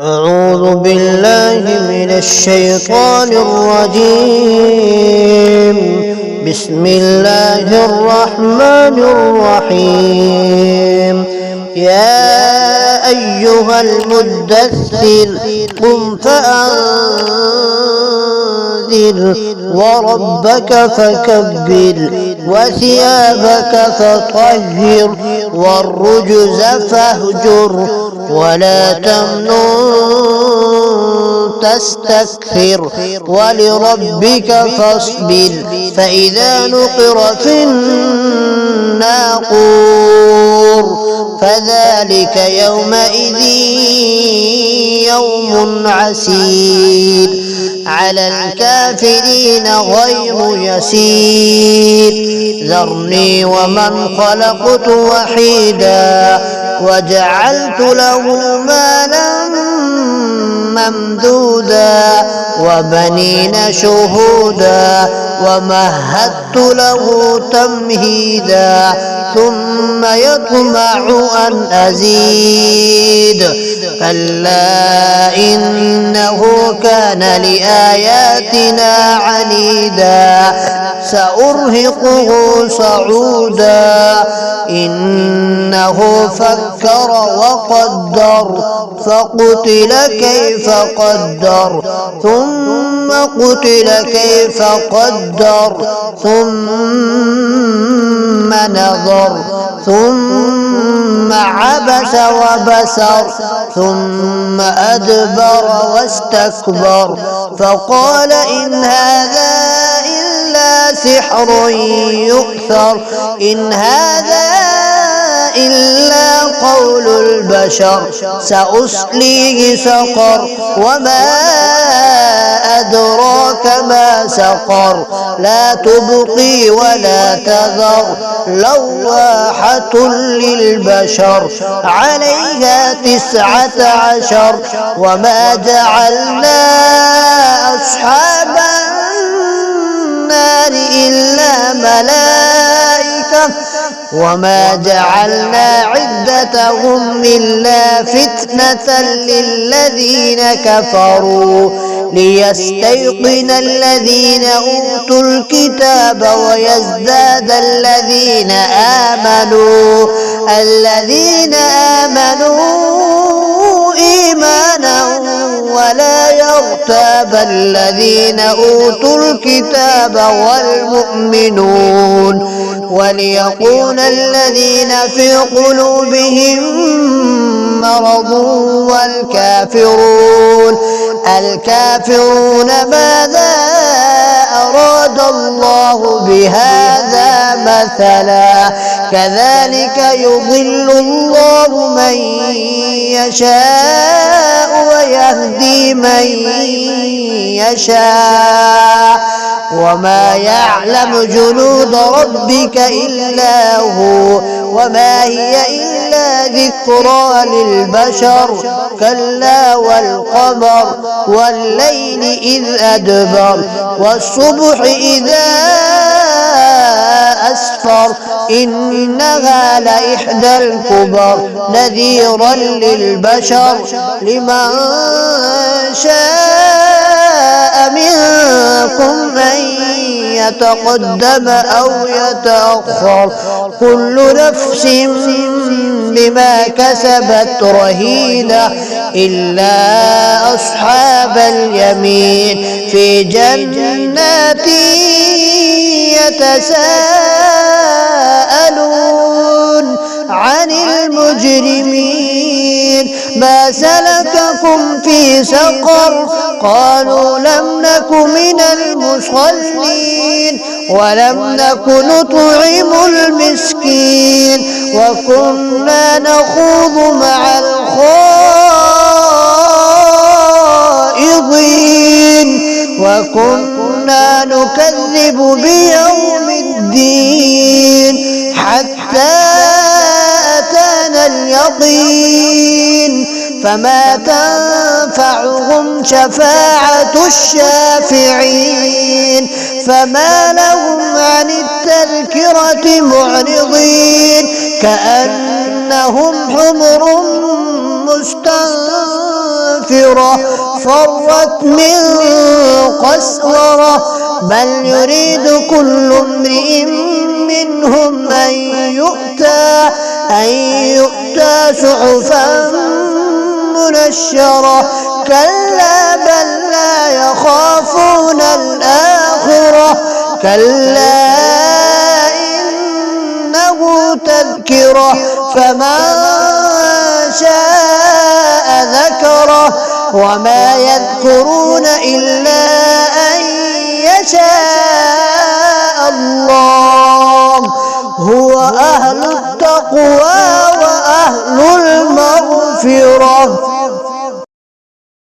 أعوذ بالله من الشيطان الرجيم. بسم الله الرحمن الرحيم. يا أيها المدثر قم فأنذر وربك فكبر وثيابك فطهر والرجز فاهجر ولا تمنن تستكثر ولربك فاصبر فإذا نقر في الناقور فذلك يومئذ يوم عسير على الكافرين غير يسير. ذرني ومن خلقت وحيدا وجعلت له مالا ممدودا وبنين شهودا ومهدت له تمهيدا ثم يطمع أن أزيد كلا إنه كان لآياتنا عنيدا سأرهقه صعودا إنه فكر وقدر فقتل كيف قدر ثم قتل كيف قدر ثم نظر ثم عبس وبسر ثم أدبر واستكبر فقال إن هذا إلا سحر يؤثر إن هذا إلا قول البشر سأصليه سقر وما أدراك ما سقر لا تبقي ولا تذر لواحة للبشر عليها 19 وما جعلنا أصحاب النار إلا ملائكة وما جعلنا عدتهم إلا فتنة للذين كفروا ليستيقن الذين أوتوا الكتاب ويزداد الذين آمنوا إيمانا ولا يرتاب الذين أوتوا الكتاب والمؤمنون وليقول الذين في قلوبهم مرض الكافرون ماذا أراد الله بهذا مثلا كذلك يضل الله من يشاء ويهدي من يشاء وما يعلم جنود ربك إلا هو وما هي إلا ذكرى للبشر كلا والقمر والليل إذ أدبر والصبح إذا أسفر إنها لإحدى الكبر نذيرا للبشر لمن شاء منكم أن يتقدم أو يتأخر كل نفس بما كسبت رهينة إلا أصحاب اليمين في جنات يتساءلون عن المجرمين ما سلككم في سقر قالوا لم نك من المصلين ولم نك نطعم المسكين وكنا نخوض مع الخائضين وكنا نكذب بيوم الدين حتى أتانا اليقين فما تنفعهم شفاعة الشافعين فما لهم عن التذكرة معرضين كأنهم حمر مستنفرة تذكرة فرت من قسورة بل يريد كل امرئ منهم أن يؤتى صحفا منشرة كلا بل لا يخافون الآخرة كلا إنه تذكرة فمن شاء ذكره وما يذكرون إلا